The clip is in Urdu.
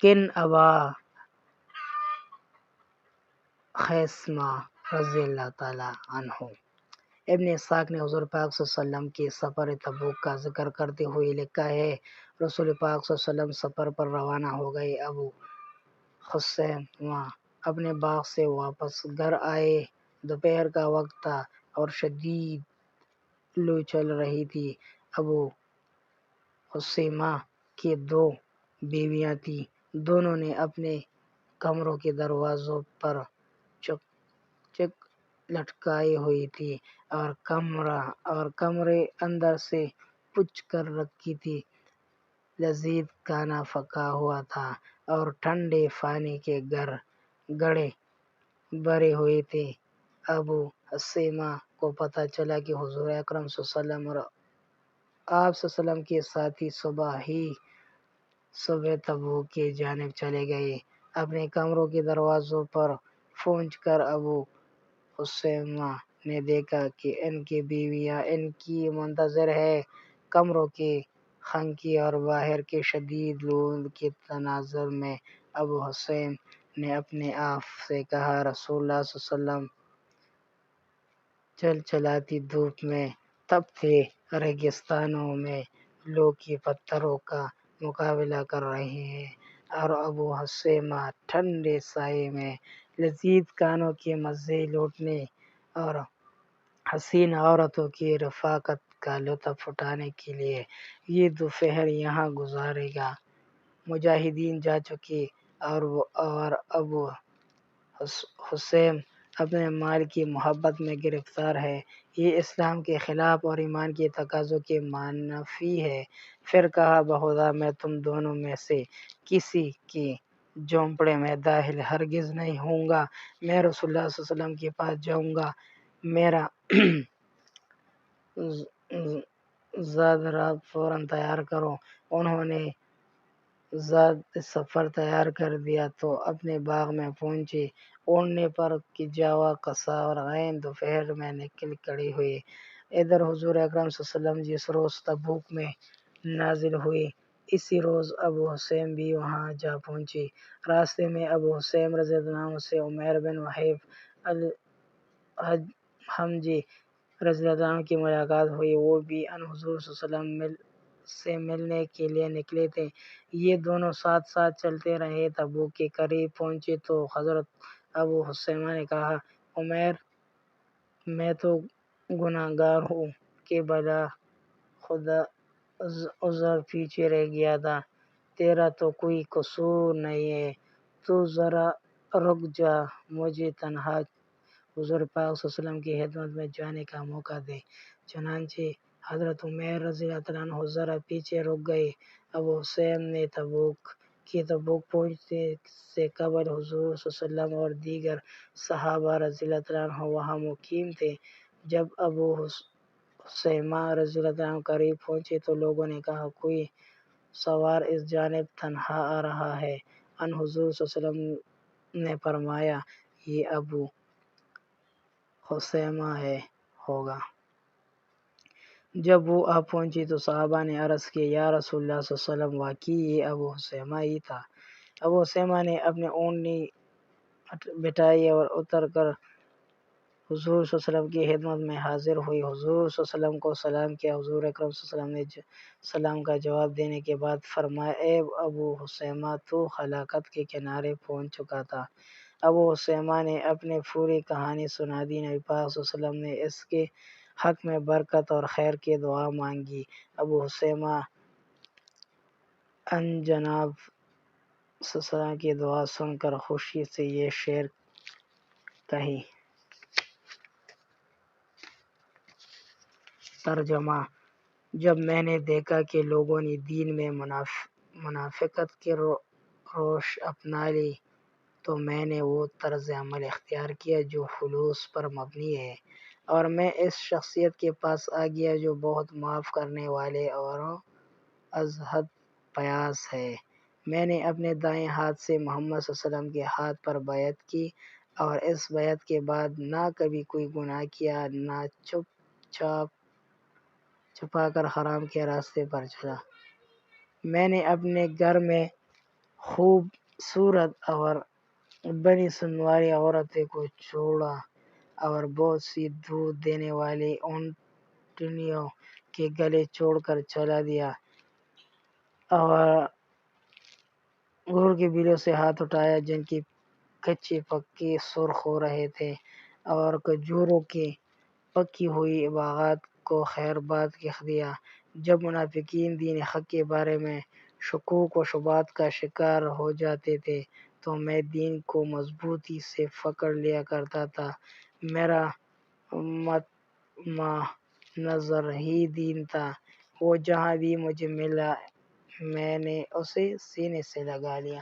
کن ابا خیثمہ رضی اللہ تعالی عنہ۔ ابن اسحاق نے حضور پاک صلی اللہ علیہ وسلم کے سفر تبوک کا ذکر کرتے ہوئے لکھا ہے، رسول پاک صلی اللہ علیہ وسلم سفر پر روانہ ہو گئے۔ ابو خیثمہ اپنے باغ سے واپس گھر آئے۔ دوپہر کا وقت تھا اور شدید لو چل رہی تھی۔ ابو خیثمہ کی دو بیویاں تھیں، دونوں نے اپنے کمروں کے دروازوں پر چک لٹکائی ہوئی تھی اور کمرے اندر سے پچ کر رکھی تھی۔ لذیذ کھانا پکا ہوا تھا اور ٹھنڈے پانی کے گڑھے بھرے ہوئے تھے۔ ابو خیثمہ کو پتہ چلا کہ حضور اکرم صلی اللہ علیہ وسلم اور آپ صلی اللہ علیہ وسلم کے ساتھی صبح تبوک کی جانب چلے گئے۔ اپنے کمروں کے دروازوں پر پہنچ کر ابو خیثمہ نے دیکھا کہ ان کی بیویاں ان کی منتظر ہیں۔ کمروں کی خنکی اور باہر کے شدید لو کے تناظر میں ابو خیثمہ نے اپنے آپ سے کہا، رسول اللہ صلی اللہ علیہ وسلم چلچلاتی دھوپ میں تپتے ریگستانوں میں لو کے پتھروں کا مقابلہ کر رہے ہیں اور ابو خیثمہ ٹھنڈے سائے میں لذیذ کھانوں کے مزے لوٹنے اور حسین عورتوں کی رفاقت کا لطف اٹھانے کے لیے یہ دوپہر یہاں گزارے گا۔ مجاہدین جا چکے اور ابو خیثمہ اپنے مال کی محبت میں گرفتار ہے۔ یہ اسلام کے خلاف اور ایمان کے تقاضوں کے منافی ہے۔ پھر کہا، بخدا میں تم دونوں میں سے کسی کے جھونپڑے میں داخل ہرگز نہیں ہوں گا۔ میں رسول اللہ صلی اللہ علیہ وسلم کے پاس جاؤں گا، میرا زاد فوراً تیار کرو۔ انہوں نے زاد سفر تیار کر دیا تو اپنے باغ میں پہنچے۔ اڑنے پر کہ جوا قصا اور غین دوپہر میں نکل کھڑے ہوئے۔ ادھر حضور اکرم صلی اللہ علیہ وسلم جس روز تبوک میں نازل ہوئے، اسی روز ابو خیثمہ بھی وہاں جا پہنچے۔ راستے میں ابو خیثمہ رضی اللہ عنہ سے عمیر بن وہب الحمجی رضی اللہ عنہ کی ملاقات ہوئی۔ وہ بھی ان حضور صلی اللہ علیہ وسلم سے ملنے کے لیے نکلے تھے۔ یہ دونوں ساتھ ساتھ چلتے رہے۔ تبوک کے قریب پہنچے تو حضرت ابو خیثمہ نے کہا، عمیر، میں تو گناہ گار ہوں کہ بلا خدا عذر پیچھے رہ گیا تھا، تیرا تو کوئی قصور نہیں ہے، تو ذرا رک جا، مجھے تنہا حضور پاک صلی اللہ علیہ وسلم کی خدمت میں جانے کا موقع دے۔ چنانچہ حضرت عمیر رضی اللہ عنہ ذرا پیچھے رک گئے۔ ابو خیثمہ نے تبوک پہنچنے سے قبل حضور صلی اللہ علیہ وسلم اور دیگر صحابہ رضی اللہ عنہ وہاں مقیم تھے۔ جب ابو خیثمہ رضی اللہ عنہ قریب پہنچے تو لوگوں نے کہا، کوئی سوار اس جانب تنہا آ رہا ہے۔ ان حضور صلی اللہ علیہ وسلم نے فرمایا، یہ ابو خیثمہ ہوگا۔ جب وہ آ پہنچے تو صحابہ نے عرض کی، یا رسول اللہ صلی اللہ علیہ وسلم، واقعی یہ ابو خیثمہ ہی تھا۔ ابو خیثمہ نے اپنی اونٹنی بٹھائی اور اتر کر حضور صلی اللہ علیہ وسلم کی خدمت میں حاضر ہوئی۔ حضور صلی اللہ علیہ وسلم کو سلام کیا۔ حضور اکرم صلی اللہ علیہ وسلم نے سلام کا جواب دینے کے بعد فرمایا، اے ابو خیثمہ، تو ہلاکت کے کنارے پہنچ چکا تھا۔ ابو خیثمہ نے اپنی پوری کہانی سنا دی۔ نبی پاک صلی اللہ علیہ وسلم نے اس کے حق میں برکت اور خیر کی دعا مانگی۔ ابو خیثمہ ان جناب صلی اللہ علیہ وسلم کی دعا سن کر خوشی سے یہ شعر کہی۔ ترجمہ: جب میں نے دیکھا کہ لوگوں نے دین میں منافقت کی روش اپنا لی تو میں نے وہ طرز عمل اختیار کیا جو خلوص پر مبنی ہے، اور میں اس شخصیت کے پاس آ گیا جو بہت معاف کرنے والا اور از حد پیاس ہے۔ میں نے اپنے دائیں ہاتھ سے محمد صلی اللہ علیہ وسلم کے ہاتھ پر بیعت کی اور اس بیعت کے بعد نہ کبھی کوئی گناہ کیا، نہ چھپا کر حرام کے راستے پر چلا۔ میں نے اپنے گھر میں خوبصورت اور بڑی سنواری عورتیں کو چھوڑا اور بہت سی دودھ دینے والی اونٹنیوں کے گلے چھوڑ کر چلا دیا اور گھوڑ کے بیلوں سے ہاتھ اٹھایا جن کی کچے پکی سرخ ہو رہے تھے اور کھجوروں کی پکی ہوئی باغات کو خیر باد کہہ دیا۔ جب منافقین دین حق کے بارے میں شکوک و شبہات کا شکار ہو جاتے تھے تو میں دین کو مضبوطی سے پکڑ لیا کرتا تھا۔ میرا مطمع نظر ہی دین تھا، وہ جہاں بھی مجھے ملا میں نے اسے سینے سے لگا لیا۔